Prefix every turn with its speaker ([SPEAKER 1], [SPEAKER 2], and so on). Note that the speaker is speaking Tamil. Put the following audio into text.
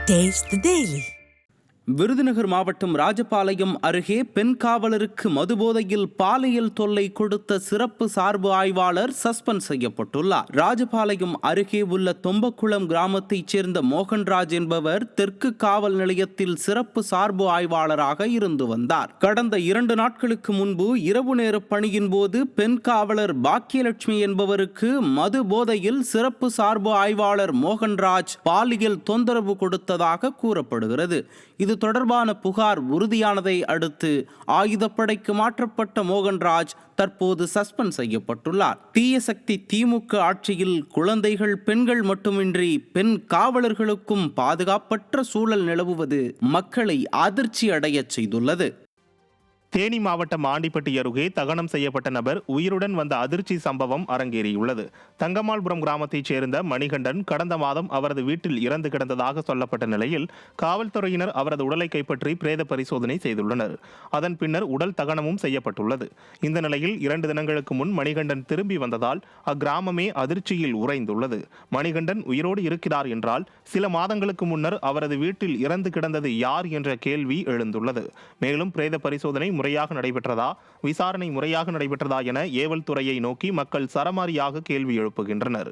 [SPEAKER 1] Taste the Daily.
[SPEAKER 2] விருதுநகர் மாவட்டம் ராஜபாளையம் அருகே பெண் காவலருக்கு மதுபோதையில் பாலியல் தொல்லை கொடுத்த சிறப்பு சார்பு ஆய்வாளர் சஸ்பெண்ட் செய்யப்பட்டுள்ளார். ராஜபாளையம் அருகே உள்ள தொம்பக்குளம் கிராமத்தைச் சேர்ந்த மோகன்ராஜ் என்பவர் தெற்கு காவல் நிலையத்தில் சிறப்பு சார்பு ஆய்வாளராக இருந்து வந்தார். கடந்த 2 நாட்களுக்கு முன்பு இரவு நேர பணியின் போது பெண் காவலர் பாக்கியலட்சுமி என்பவருக்கு மது போதையில் சிறப்பு சார்பு ஆய்வாளர் மோகன்ராஜ் பாலியல் தொந்தரவு கொடுத்ததாக கூறப்படுகிறது. இது தொடர்பான புகார் உறுதியானதை அடுத்து ஆயுதப்படைக்கு மாற்றப்பட்ட மோகன்ராஜ் தற்போது சஸ்பெண்ட் செய்யப்பட்டுள்ளார். தீய சக்தி திமுக ஆட்சியில் குழந்தைகள், பெண்கள் மட்டுமின்றி பெண் காவலர்களுக்கும் பாதுகாப்பற்ற சூழல் நிலவுவது மக்களை அதிர்ச்சி அடையச் செய்துள்ளது.
[SPEAKER 3] தேனி மாவட்டம் ஆண்டிப்பட்டி அருகே தகனம் செய்யப்பட்ட நபர் உயிருடன் வந்த அதிர்ச்சி சம்பவம் அரங்கேறியுள்ளது. தங்கமால்புரம் கிராமத்தைச் சேர்ந்த மணிகண்டன் கடந்த மாதம் அவரது வீட்டில் இறந்து கிடந்ததாக சொல்லப்பட்ட நிலையில் காவல்துறையினர் அவரது உடலை கைப்பற்றி பிரேத பரிசோதனை செய்துள்ளனர். அதன் பின்னர் உடல் தகனமும் செய்யப்பட்டுள்ளது. இந்த நிலையில் 2 தினங்களுக்கு முன் மணிகண்டன் திரும்பி வந்ததால் அக்கிராமமே அதிர்ச்சியில் உறைந்துள்ளது. மணிகண்டன் உயிரோடு இருக்கிறார் என்றால் சில மாதங்களுக்கு முன்னர் அவரது வீட்டில் இறந்து கிடந்தது யார் என்ற கேள்வி எழுந்துள்ளது. மேலும் பிரேத பரிசோதனை முறையாக நடைபெற்றதா, விசாரணை முறையாக நடைபெற்றதா என ஏவல் துறையை நோக்கி மக்கள் சரமாரியாக கேள்வி எழுப்புகின்றனர்.